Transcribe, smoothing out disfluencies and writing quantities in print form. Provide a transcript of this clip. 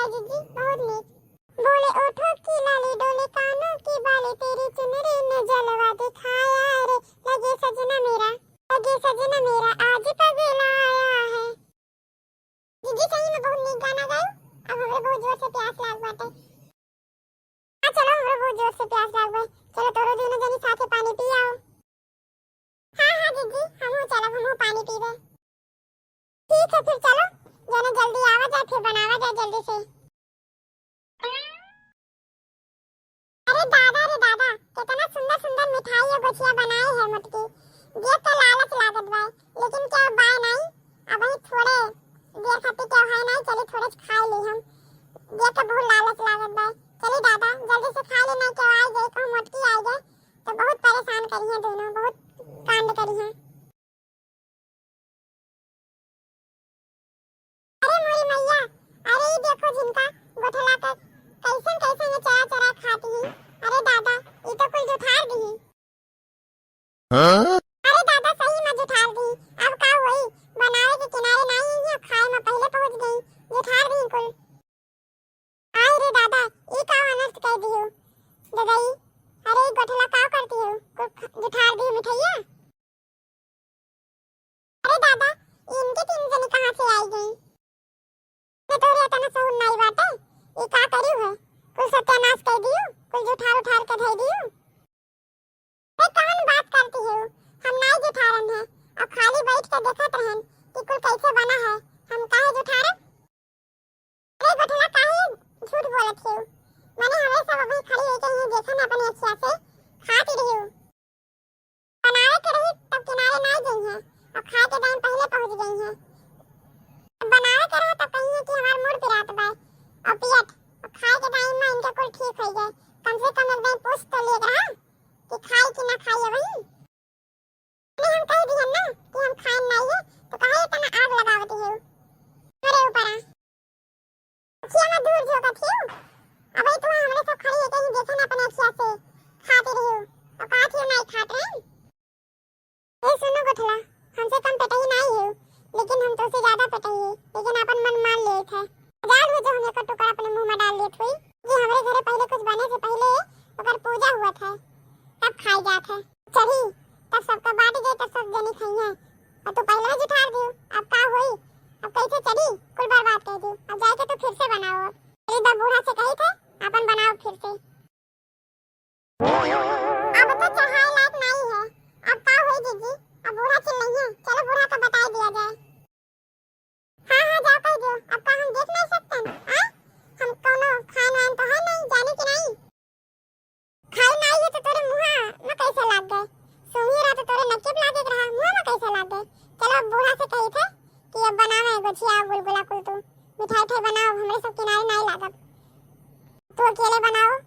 बा जीजी, बहुत नीक। बोले ओठों की लाली डोले कानों की बाली, तेरी चुनरी ने जलवा दिखाया रे, लगे सजना मेरा आज पगला आया है। जीजी सही में बहुत नीक गाना गायो। अब हमरे बहुत जोर से प्यास लाग बाटे। हां चलो, हमरे बहुत जोर से प्यास लाग बा। चलो तोरो दोनों जनी साथे पानी पी आओ। हां जीजी, हमहू चलब, हमहू पानी पीबे। ठीक है फिर चलो, जाने जल्दी आवा जाए, फिर बनावा जाए जल्दी से। अरे दादा, कितना सुंदर सुंदर मिठाई और गुजिया बनाए है मटकी। ये तो लालच लागत बा, लेकिन क्या बाय नहीं, अब ही थोड़े देर खातिर क्या है नहीं, चली थोड़े खा ली हम। ये तो बहुत लालच लागत बा। चली दादा जल्दी से खा ले, नहीं क्या आ जाए तो मटकी आ जाए तो बहुत परेशान करी है दोनों, बहुत कांड करी है। अरे मोरी मैया, अरे ये देखो झिनका गोठला का कैसन कैसन ये चरा चरा खाती है। अरे दादा, ये तो कुल जुठार दी। हाँ? अरे दादा सही में जुठार दी। अब का होई, बनावे के किनारे नहीं है, खाए में पहले पहुंच गई, जुठार दी कुल। आई रे दादा, ये का अनर्थ कर दियो ददाई। अरे गोठला का करती हो, कुल जुठार दी मिठाइया। अरे दादा, इनके तीन जने कहां से आई गई? मैं तो रे तना सहन नहीं बाटे, ये का करियो है, कुल सत्यानाश कर दियो, कुल जुठार उठार के धई दियो। ए कौन बात करती हो, हम नहीं जुठारन है, और खाली बैठ के देखत रहन कि कुल कैसे बना है, हम काहे जुठारन? अरे गोठला काहे झूठ बोलत हो? माने हमें सब अभी खड़ी होके ही देखन अपने अखिया से खाती रही हो। बनावे के रही तब किनारे नहीं गई है, और खाए के टाइम पहले पहुंच गई है। बनावे के रहे तो कहिए कि हमार मूड पिरात बा, और पियत और खाए के टाइम में इनके कुल ठीक हो जाए। कम से कम एक दिन पूछ तो ले रहा कि खाई कि ना खाई है वही। नहीं हम कह दिए ना कि हम खाए नहीं है, तो काहे इतना आग लगावती हो मेरे ऊपर? अखिया में दूर झोंकत हो, अबे तू हमरे सब खड़ी है कहीं देखन अपने अखिया से खाती रही हो, और काहे नहीं खात रही? ए सुनो गोठला, हमसे कम पेटही नहीं हो, लेकिन हम तो से ज्यादा पेटही है, लेकिन अपन मन मान लिए थे। जान हो जो हम एक टुकड़ा अपने मुंह में डाल लिए थे। ये हमारे घरे पहले कुछ बने से पहले अगर पूजा हुआ था तब खाई जात है। चढ़ी तब सबका बांट गए, तब सब जनी खाई है, और तू पहले ही उठार दियो। अब का होई, अब कैसे चढ़ी कुल बर्बाद कर दियो। अब जाके तो फिर से बनाओ। एक बार बूढ़ा से कही थे अपन बनाओ फिर से। अब तो चढ़ाई लायक नहीं है, अब का होई जीजी? अब बूढ़ा चिल नहीं है, चलो बूढ़ा का बता दिया जाए। हाँ जाओ कह दो, अब का हम देख नहीं सकते? हां हम कोनो खान वान तो है नहीं, जाने की नहीं खाई नहीं है तो तोरे मुंह में कैसे लाग गए? सुमी रहा तो तोरे नकीब लागे रहा, मुंह में कैसे लाग गए? चलो अब बूढ़ा से कही थे कि अब बनावे गुजिया गुलगुला कुल, तो मिठाई ठाई बनाओ, हमरे सब किनारे नहीं लागब। तू अकेले बनाओ,